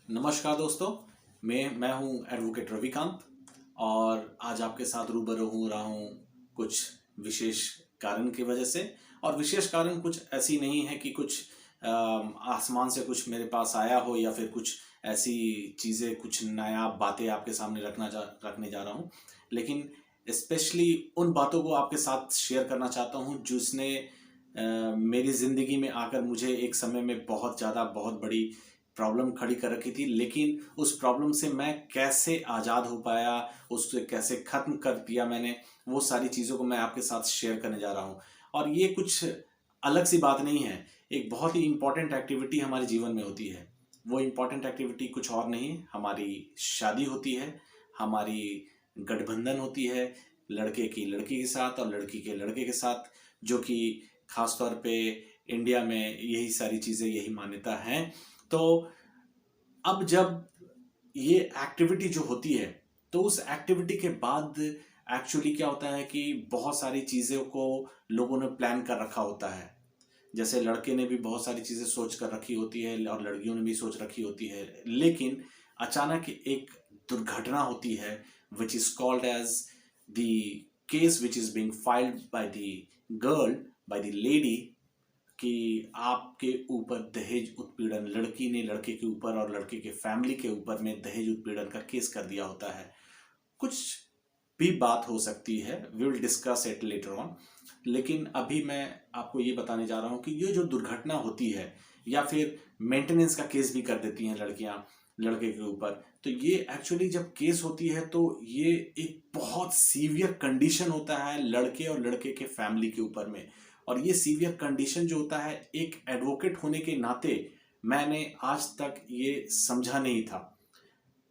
नमस्कार दोस्तों। मैं हूं एडवोकेट रविकांत और आज आपके साथ रूबरू हो रहा हूं कुछ विशेष कारण की वजह से। और विशेष कारण कुछ ऐसी नहीं है कि कुछ आसमान से कुछ मेरे पास आया हो या फिर कुछ ऐसी चीज़ें, कुछ नया बातें आपके सामने रखने जा रहा हूं। लेकिन स्पेशली उन बातों को आपके साथ शेयर करना चाहता हूं जिसने मेरी ज़िंदगी में आकर मुझे एक समय में बहुत बड़ी प्रॉब्लम खड़ी कर रखी थी। लेकिन उस प्रॉब्लम से मैं कैसे आज़ाद हो पाया, उससे कैसे ख़त्म कर दिया मैंने, वो सारी चीज़ों को मैं आपके साथ शेयर करने जा रहा हूँ। और ये कुछ अलग सी बात नहीं है, एक बहुत ही इम्पॉर्टेंट एक्टिविटी हमारे जीवन में होती है। वो इम्पॉर्टेंट एक्टिविटी कुछ और नहीं, हमारी शादी होती है, हमारी गठबंधन होती है लड़के की लड़की के साथ और लड़की के लड़के के साथ, जो कि ख़ास तौर पे इंडिया में यही सारी चीज़ें, यही मान्यता है। तो अब जब ये एक्टिविटी जो होती है, तो उस एक्टिविटी के बाद एक्चुअली क्या होता है कि बहुत सारी चीज़ों को लोगों ने प्लान कर रखा होता है। जैसे लड़के ने भी बहुत सारी चीज़ें सोच कर रखी होती है और लड़कियों ने भी सोच रखी होती है, लेकिन अचानक एक दुर्घटना होती है which is called as the case which is being filed by the girl, by the lady, कि आपके ऊपर दहेज उत्पीड़न, लड़की ने लड़के के ऊपर और लड़के के फैमिली के ऊपर में दहेज उत्पीड़न का केस कर दिया होता है। कुछ भी बात हो सकती है, we will discuss it later on. लेकिन अभी मैं आपको ये बताने जा रहा हूँ कि ये जो दुर्घटना होती है या फिर मेंटेनेंस का केस भी कर देती हैं लड़कियां लड़के के ऊपर, तो ये एक्चुअली जब केस होती है तो ये एक बहुत सीवियर कंडीशन होता है लड़के और लड़के के फैमिली के ऊपर में। और ये सीवियर कंडीशन जो होता है, एक एडवोकेट होने के नाते मैंने आज तक ये समझा नहीं था।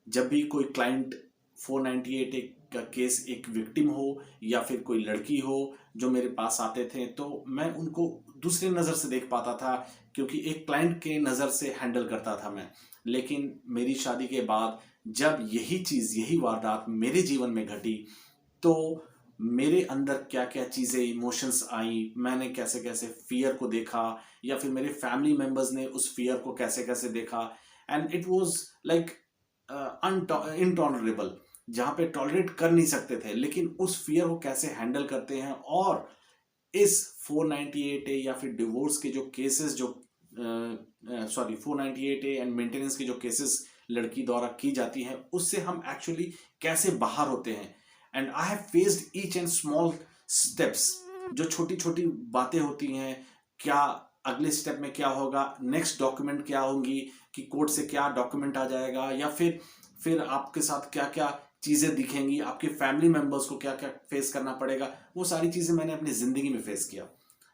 जब भी कोई क्लाइंट 498 का केस, एक विक्टिम हो या फिर कोई लड़की हो जो मेरे पास आते थे, तो मैं उनको दूसरे नज़र से देख पाता था, क्योंकि एक क्लाइंट के नज़र से हैंडल करता था मैं। लेकिन मेरी शादी के बाद जब यही चीज़, यही वारदात मेरे जीवन में घटी, तो मेरे अंदर क्या क्या चीज़ें, इमोशंस आई, मैंने कैसे कैसे फियर को देखा या फिर मेरे फैमिली मेम्बर्स ने उस फियर को कैसे कैसे देखा। And it was like intolerable, जहाँ पे टॉलरेट कर नहीं सकते थे, लेकिन उस फियर को कैसे हैंडल करते हैं। और इस 498 ए या फिर डिवोर्स के जो केसेस, जो 498 ए एंड मेंटेनेंस के जो केसेस लड़की द्वारा की जाती हैं, उससे हम एक्चुअली कैसे बाहर होते हैं। And I have faced each and small steps, जो छोटी छोटी बातें होती हैं, क्या अगले स्टेप में क्या होगा, नेक्स्ट डॉक्यूमेंट क्या होंगी, कि कोर्ट से क्या डॉक्यूमेंट आ जाएगा, या फिर आपके साथ क्या क्या चीज़ें दिखेंगी, आपके फैमिली मेंबर्स को क्या क्या फेस करना पड़ेगा। वो सारी चीज़ें मैंने अपनी ज़िंदगी में फेस किया।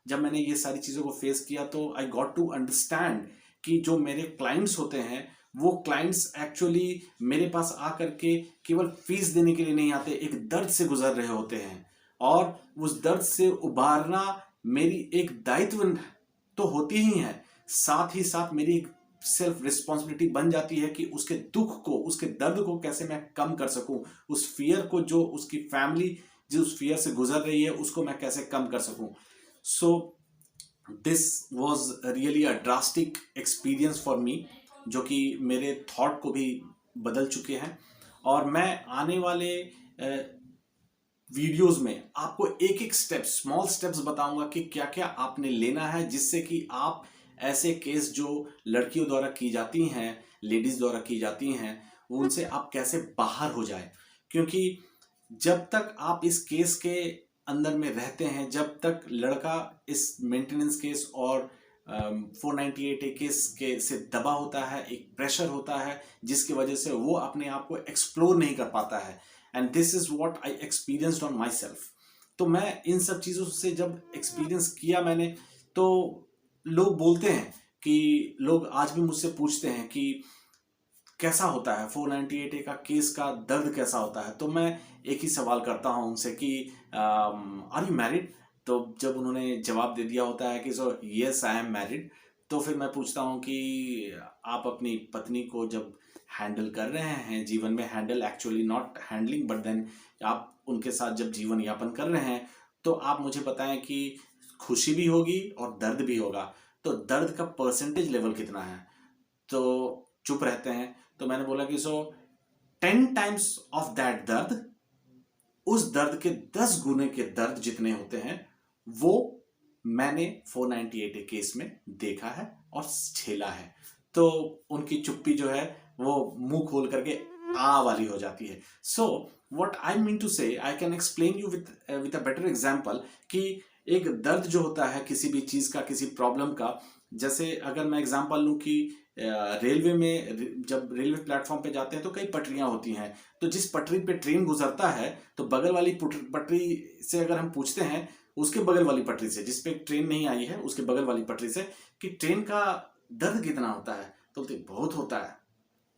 जब मैंने ये सारी चीज़ों को फेस किया तो आई गॉट टू अंडरस्टैंड कि जो मेरे क्लाइंट्स होते हैं, वो क्लाइंट्स एक्चुअली मेरे पास आकर के केवल फीस देने के लिए नहीं आते, एक दर्द से गुजर रहे होते हैं। और उस दर्द से उबारना मेरी एक दायित्व तो होती ही है, साथ ही साथ मेरी सेल्फ रिस्पॉन्सिबिलिटी बन जाती है कि उसके दुख को, उसके दर्द को कैसे मैं कम कर सकूं, उस फियर को, जो उसकी फैमिली जो उस फियर से गुजर रही है, उसको मैं कैसे कम कर सकूं। So this was really a drastic experience for me, जो कि मेरे थॉट को भी बदल चुके हैं। और मैं आने वाले वीडियोस में आपको एक एक स्टेप, स्मॉल स्टेप्स बताऊंगा कि क्या क्या आपने लेना है, जिससे कि आप ऐसे केस जो लड़कियों द्वारा की जाती हैं, लेडीज द्वारा की जाती हैं, उनसे आप कैसे बाहर हो जाए। क्योंकि जब तक आप इस केस के अंदर में रहते हैं, जब तक लड़का इस मेंटेनेंस केस और 498 ए केस के से दबा होता है, एक प्रेशर होता है जिसकी वजह से वो अपने आप को एक्सप्लोर नहीं कर पाता है। And this is what I experienced on my self. तो मैं इन सब चीज़ों से जब एक्सपीरियंस किया मैंने, तो लोग बोलते हैं कि लोग आज भी मुझसे पूछते हैं कि कैसा होता है 498 ए का केस का दर्द कैसा होता है। तो मैं एक ही सवाल करता हूँ उनसे कि आर यू मैरिड। तो जब उन्होंने जवाब दे दिया होता है कि so yes I am married, तो फिर मैं पूछता हूँ कि आप अपनी पत्नी को जब हैंडल कर रहे हैं जीवन में, handle actually not handling but then, आप उनके साथ जब जीवन यापन कर रहे हैं, तो आप मुझे बताएं कि खुशी भी होगी और दर्द भी होगा, तो दर्द का परसेंटेज लेवल कितना है। तो चुप रहते हैं। तो मैंने बोला कि सो 10 टाइम्स ऑफ दैट दर्द, उस दर्द के 10 गुने के दर्द जितने होते हैं वो मैंने 498 केस में देखा है और झेला है। तो उनकी चुप्पी जो है वो मुंह खोल करके आ वाली हो जाती है। So what I mean to say, I can explain you with a better example कि एक दर्द जो होता है किसी भी चीज का, किसी प्रॉब्लम का, जैसे अगर मैं एग्जांपल लूं कि रेलवे में जब रेलवे प्लेटफॉर्म पे जाते हैं तो कई पटरियां होती हैं, तो जिस पटरी पे ट्रेन गुजरता है तो बगल वाली पटरी से अगर हम पूछते हैं उसके बगल वाली पटरी से, जिस पे ट्रेन नहीं आई है उसके बगल वाली पटरी से, कि ट्रेन का दर्द कितना होता है, तो बोलते बहुत होता है,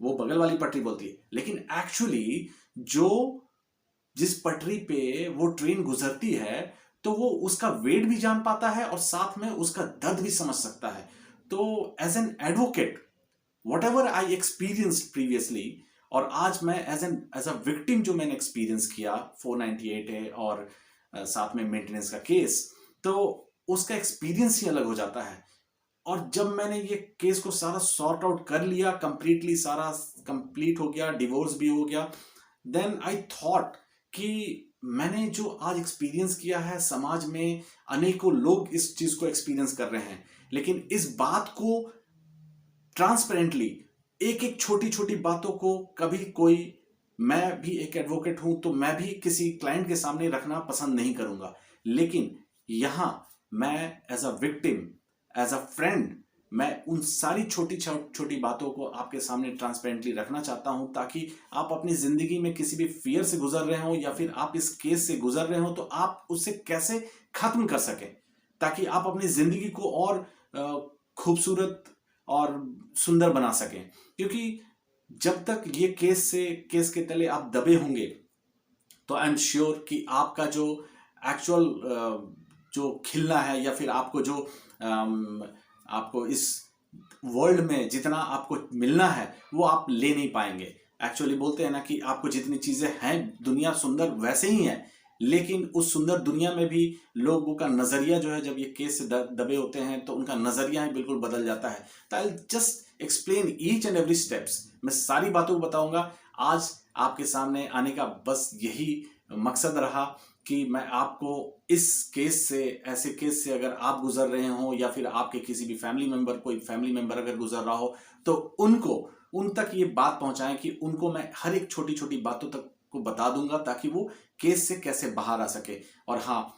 वो बगल वाली पटरी बोलती है। लेकिन एक्चुअली जो जिस पटरी पे वो ट्रेन गुजरती है तो वो उसका वेट भी जान पाता है और साथ में उसका दर्द भी समझ सकता है। तो as an advocate whatever I experienced previously, और आज मैं एज अ विक्टिम जो मैंने एक्सपीरियंस किया 498 है और साथ में मेंटेनेंस का केस, तो उसका एक्सपीरियंस ही अलग हो जाता है। और जब मैंने ये केस को सारा सॉर्ट आउट कर लिया कंप्लीटली, सारा कंप्लीट हो गया, डिवोर्स भी हो गया, देन आई थॉट कि मैंने जो आज एक्सपीरियंस किया है, समाज में अनेकों लोग इस चीज को एक्सपीरियंस कर रहे हैं, लेकिन इस बात को ट्रांसपेरेंटली, एक एक छोटी छोटी बातों को कभी कोई, मैं भी एक एडवोकेट हूं तो मैं भी किसी क्लाइंट के सामने रखना पसंद नहीं करूंगा, लेकिन यहां मैं as a victim, as a friend, मैं उन सारी छोटी छोटी बातों को आपके सामने ट्रांसपेरेंटली रखना चाहता हूं, ताकि आप अपनी जिंदगी में किसी भी फियर से गुजर रहे हो या फिर आप इस केस से गुजर रहे हो तो आप उसे कैसे खत्म कर सकें, ताकि आप अपनी जिंदगी को और खूबसूरत और सुंदर बना सकें। क्योंकि जब तक ये केस के तले आप दबे होंगे तो आई एम श्योर कि आपका जो एक्चुअल जो खिलना है या फिर आपको जो आपको इस वर्ल्ड में जितना आपको मिलना है वो आप ले नहीं पाएंगे। एक्चुअली बोलते हैं ना कि आपको जितनी चीजें हैं, दुनिया सुंदर वैसे ही है, लेकिन उस सुंदर दुनिया में भी लोगों का नजरिया जो है, जब ये केस से दबे होते हैं तो उनका नजरिया ही बिल्कुल बदल जाता है। तो I just explain each and every steps, मैं सारी बातों को बताऊंगा। आज आपके सामने आने का बस यही मकसद रहा कि मैं आपको इस केस से, ऐसे केस से अगर आप गुजर रहे हो या फिर आपके किसी भी फैमिली मेंबर, कोई फैमिली मेंबर अगर गुजर रहा हो, तो उनको उन तक ये बात पहुंचाएं कि उनको मैं हर एक छोटी छोटी बातों तक को बता दूंगा ताकि वो केस से कैसे बाहर आ सके। और हाँ,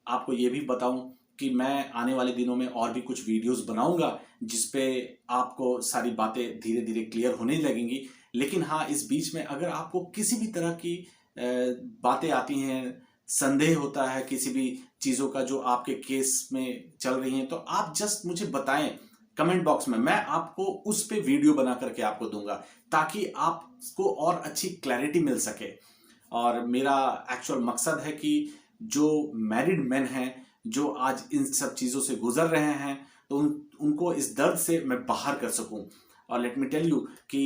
आपको ये भी बताऊं कि मैं आने वाले दिनों में और भी कुछ वीडियोस बनाऊंगा जिसपे आपको सारी बातें धीरे धीरे क्लियर होने लगेंगी। लेकिन हाँ, इस बीच में अगर आपको किसी भी तरह की बातें आती हैं, संदेह होता है किसी भी चीजों का जो आपके केस में चल रही हैं, तो आप जस्ट मुझे बताएं कमेंट बॉक्स में, मैं आपको उस पे वीडियो बना करके आपको दूंगा ताकि आपको और अच्छी क्लैरिटी मिल सके। और मेरा एक्चुअल मकसद है कि जो मैरिड मैन हैं जो आज इन सब चीज़ों से गुजर रहे हैं, तो उनको इस दर्द से मैं बाहर कर सकूं। और लेट मी टेल यू कि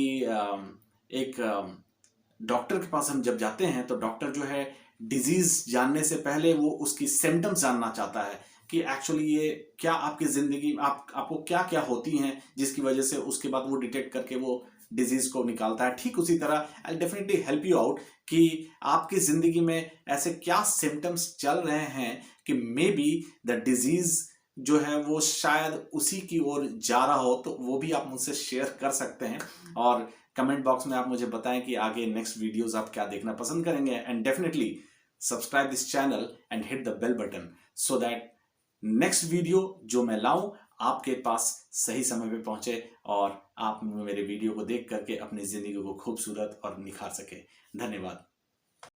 एक डॉक्टर के पास हम जब जाते हैं तो डॉक्टर जो है डिजीज जानने से पहले वो उसकी सिम्टम्स जानना चाहता है कि एक्चुअली ये क्या आपकी जिंदगी में आपको क्या क्या होती हैं जिसकी वजह से, उसके बाद वो डिटेक्ट करके वो डिजीज को निकालता है। ठीक उसी तरह I definitely help you out कि आपकी जिंदगी में ऐसे क्या सिम्टम्स चल रहे हैं कि मे बी द डिजीज जो है वो शायद उसी की ओर जा रहा हो, तो वो भी आप मुझसे शेयर कर सकते हैं। और कमेंट बॉक्स में आप मुझे बताएं कि आगे नेक्स्ट वीडियोस आप क्या देखना पसंद करेंगे। And definitely subscribe this channel and hit the bell button so that next video जो मैं लाऊं आपके पास सही समय पे पहुंचे और आप मेरे वीडियो को देख करके अपनी जिंदगी को खूबसूरत और निखार सके। धन्यवाद।